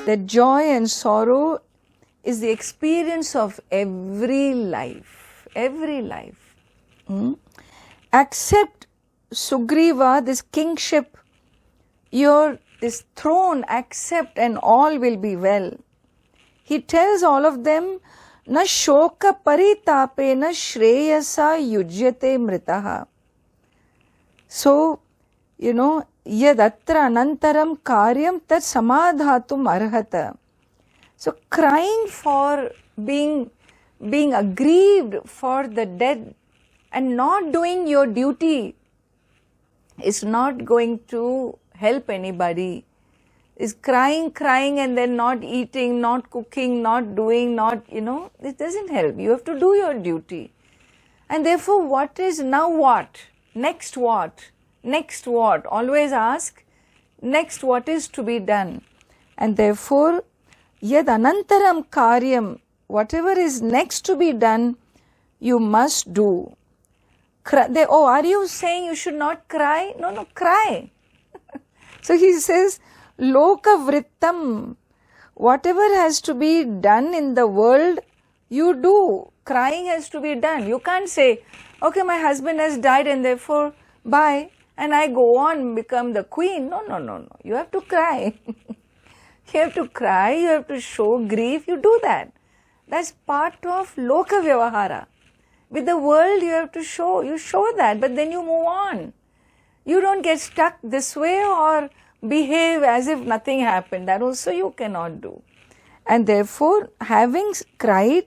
that joy and sorrow is the experience of every life. Every life. Accept Sugriva, this kingship, this throne, accept and all will be well. He tells all of them, na shoka paritape na shreyasa yujyate mritaha. So, yadatra anantaram karyam tat samadhatum arhata. So, crying for being aggrieved for the dead and not doing your duty is not going to help anybody. Is crying and then not eating, not cooking, not doing, it doesn't help. You have to do your duty. And therefore, what is now what? Next what? Next what? Always ask, next what is to be done? And therefore, yad anantaram karyam, whatever is next to be done, you must do. Are you saying you should not cry? No, cry. So he says, loka vrittam, whatever has to be done in the world, you do. Crying has to be done. You can't say, okay, my husband has died and therefore bye, and I go on and become the queen. No. You have to cry. You have to cry, you have to show grief, you do that. That's part of loka vyavahara. With the world you have to you show that, but then you move on. You don't get stuck this way or behave as if nothing happened. That also you cannot do. And therefore, having cried,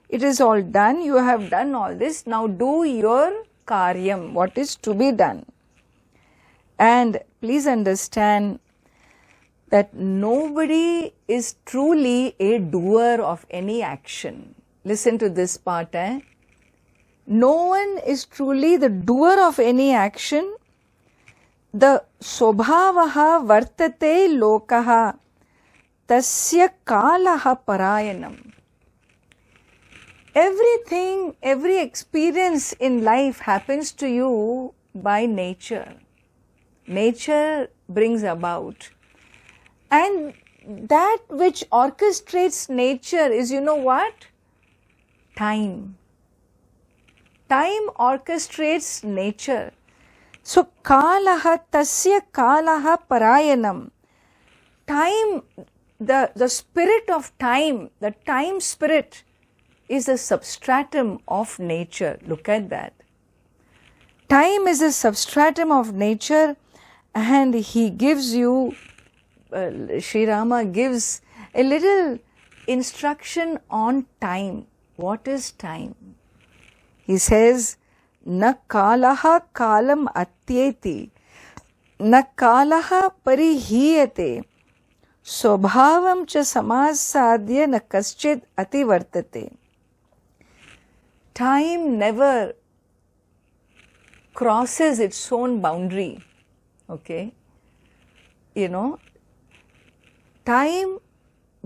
it is all done, you have done all this, now do your karyam, what is to be done. And please understand that nobody is truly a doer of any action. Listen to this part. No one is truly the doer of any action. The sobhavaha vartate lokaha tasya kalaha parayanam. Everything, every experience in life happens to you by nature. Nature brings about. And that which orchestrates nature is, you know what? Time. Time orchestrates nature. So, kalaha tasya kalaha parayanam. Time, the spirit of time, the time spirit is the substratum of nature. Look at that. Time is a substratum of nature, and he gives you, Sri Rama gives a little instruction on time. What is time? He says, na kalaha kalam atyeti, na kalaha parihiyate, swabhavam cha samasadya na kaschid ativartate. Time never crosses its own boundary. Okay? Time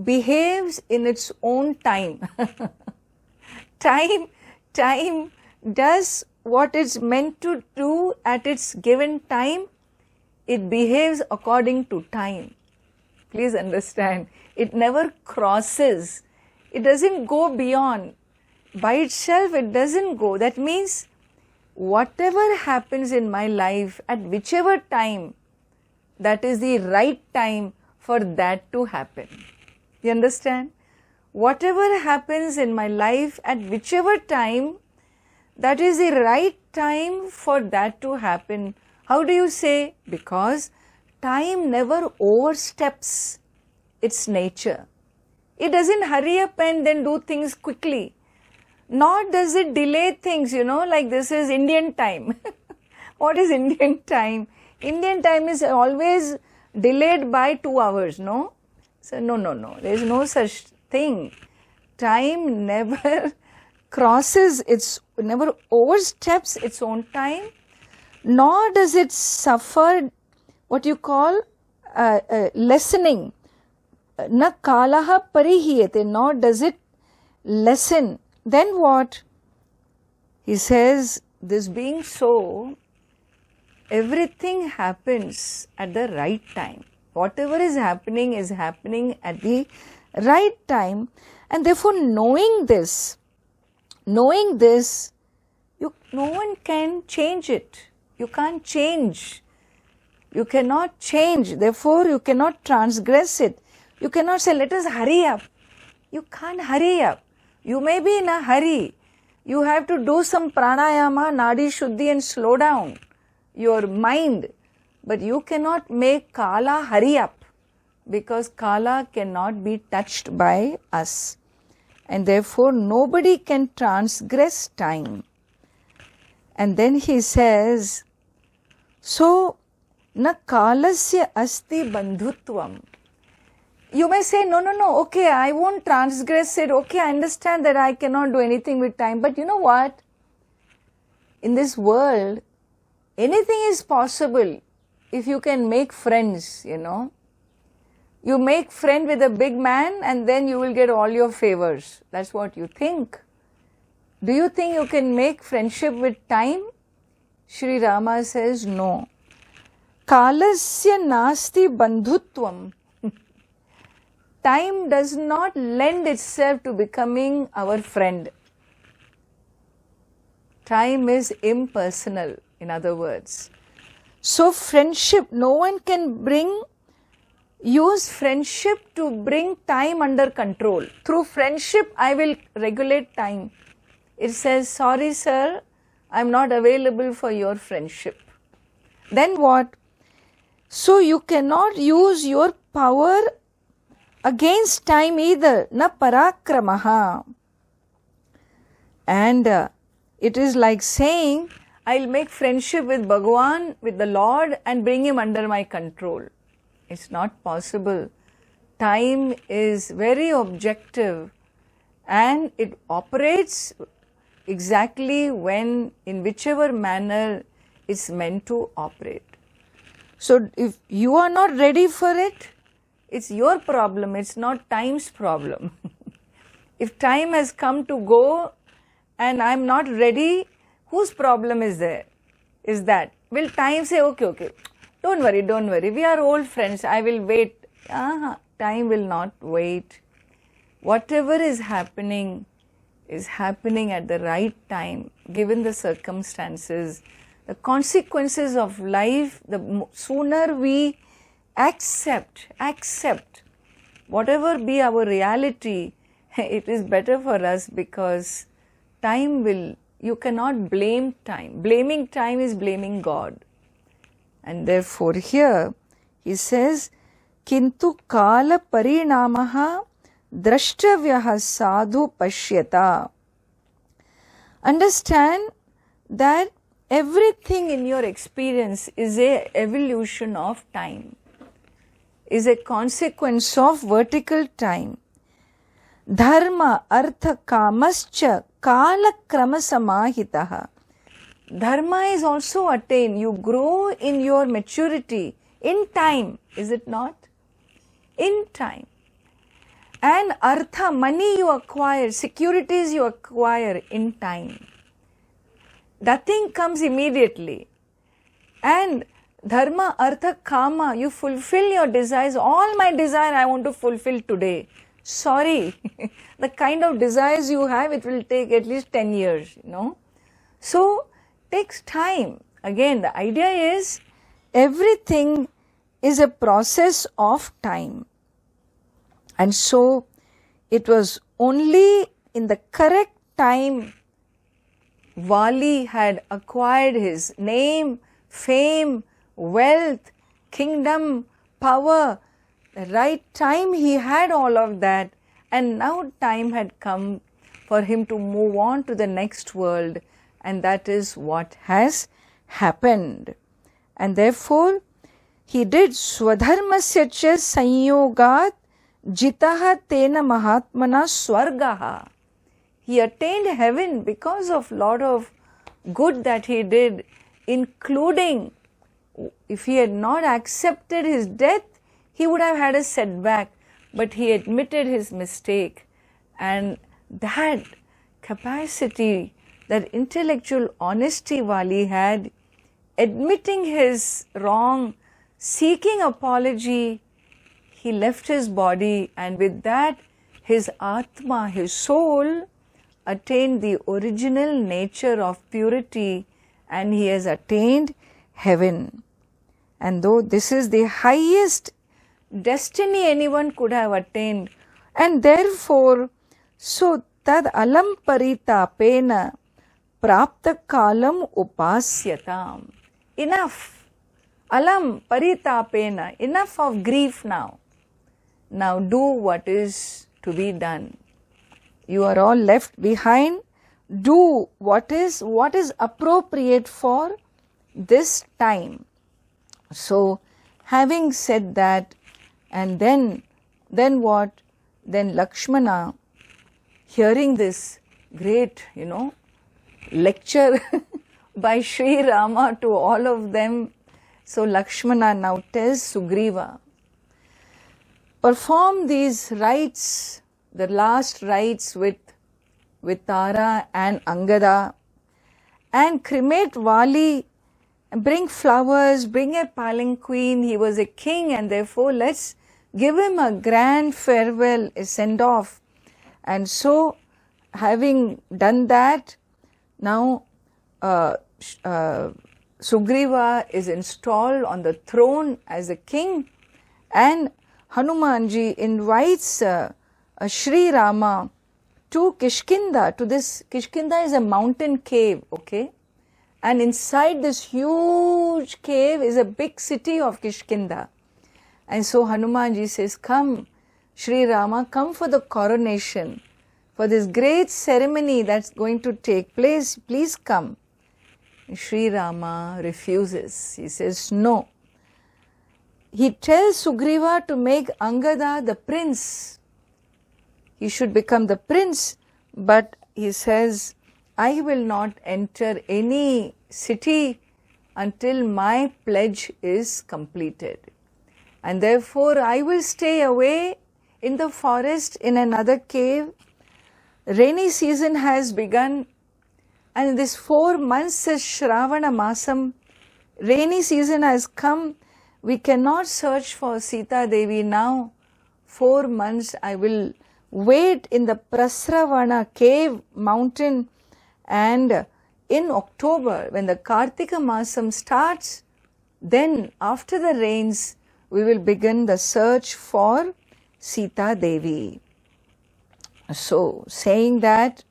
behaves in its own time. Time does what it's meant to do at its given time. It behaves according to time. Please understand. It never crosses. It doesn't go beyond. By itself, it doesn't go. That means whatever happens in my life at whichever time, that is the right time for that to happen. You understand? Whatever happens in my life at whichever time, that is the right time for that to happen. How do you say? Because time never oversteps its nature. It doesn't hurry up and then do things quickly. Nor does it delay things, like this is Indian time. What is Indian time? Indian time is always delayed by 2 hours, no? So, no. There is no such thing. Time never never oversteps its own time, nor does it suffer what you call lessening. Na kalaha parihiyate, nor does it lessen. Then what? He says, this being so, everything happens at the right time. Whatever is happening at the right time. And therefore knowing this, no one can change it. You can't change. You cannot change. Therefore you cannot transgress it. You cannot say, let us hurry up. You can't hurry up. You may be in a hurry. You have to do some pranayama, nadi shuddhi and slow down your mind. But you cannot make Kala hurry up, because Kala cannot be touched by us. And therefore nobody can transgress time. And then he says, so na kalasya asti bandhutvam. You may say, no, okay, I won't transgress it. Okay, I understand that I cannot do anything with time. But you know what? In this world, anything is possible if you can make friends, You make friend with a big man and then you will get all your favors. That's what you think. Do you think you can make friendship with time? Sri Rama says, no. Kalasya nasti bandhutvam. Time does not lend itself to becoming our friend. Time is impersonal, in other words. So friendship, no one can use friendship to bring time under control. Through friendship, I will regulate time. It says, sorry sir, I am not available for your friendship. Then what? So you cannot use your power against time either. Na parakramaha. And it is like saying, I'll make friendship with Bhagavan, with the Lord, and bring him under my control. It's not possible. Time is very objective and it operates exactly in whichever manner it's meant to operate. So if you are not ready for it, it's your problem, it's not time's problem. If time has come to go and I'm not ready, whose problem is there? Is that? Will time say, okay, don't worry, we are old friends, I will wait. Time will not wait. Whatever is happening at the right time, given the circumstances, the consequences of life. The sooner we accept, whatever be our reality, it is better for us, because you cannot blame time. Blaming time is blaming God. And therefore here he says, Kintu kala parinamaha drashtavyaha sadhu pashyata. Understand that everything in your experience is an evolution of time, is a consequence of vertical time. Dharma artha kamascha kala krama samahitaha. Dharma is also attained. You grow in your maturity in time, is it not? In time. And artha, money you acquire, securities you acquire in time. Nothing comes immediately. And dharma, artha, kama, you fulfill your desires. All my desire I want to fulfill today. Sorry, the kind of desires you have, it will take at least 10 years, So, takes time. Again, the idea is everything is a process of time. And so, it was only in the correct time Vali had acquired his name, fame, wealth, kingdom, power. The right time he had all of that, and now time had come for him to move on to the next world, and that is what has happened. And therefore, he did swadharmasya cha sanyogat jitaha tena mahatmana swargaha. He attained heaven because of lot of good that he did, including if he had not accepted his death, he would have had a setback, but he admitted his mistake, and that capacity, that intellectual honesty Vali had, admitting his wrong, seeking apology, he left his body, and with that his Atma, his soul, attained the original nature of purity, and he has attained heaven. And though this is the highest destiny anyone could have attained, and therefore, so tad alam paritapena prapta kalam upasyatam. Enough. Alam paritapena. Enough of grief now. Now do what is to be done. You are all left behind. Do what is appropriate for this time. So, having said that, and then what? Then Lakshmana, hearing this great, lecture by Sri Rama to all of them, so Lakshmana now tells Sugriva, perform these rites, the last rites with Tara and Angada, and cremate Vali, bring flowers, bring a palanquin. He was a king, and therefore let's give him a grand farewell, a send-off. And so, having done that, now Sugriva is installed on the throne as a king, and Hanumanji invites Sri Rama to Kishkinda, to this. Kishkinda is a mountain cave, okay? And inside this huge cave is a big city of Kishkinda. And so Hanumanji says, come, Sri Rama, come for the coronation, for this great ceremony that's going to take place, please come. And Sri Rama refuses. He says, no. He tells Sugriva to make Angada the prince. He should become the prince, but he says, I will not enter any city until my pledge is completed. And therefore I will stay away in the forest in another cave. Rainy season has begun, and this 4 months is Shravana Masam. Rainy season has come. We cannot search for Sita Devi now. 4 months I will wait in the Prasravana cave mountain, and in October, when the Kartika Masam starts, then after the rains, we will begin the search for Sita Devi. So, saying that,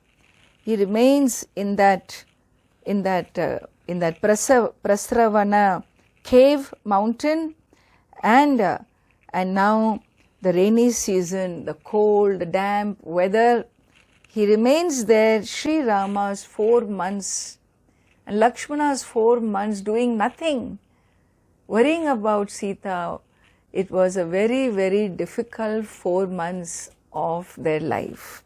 he remains in that Prasravana cave mountain, and now the rainy season, the cold, the damp weather, he remains there, Sri Rama's 4 months and Lakshmana's 4 months doing nothing, worrying about Sita. It was a very, very difficult 4 months of their life.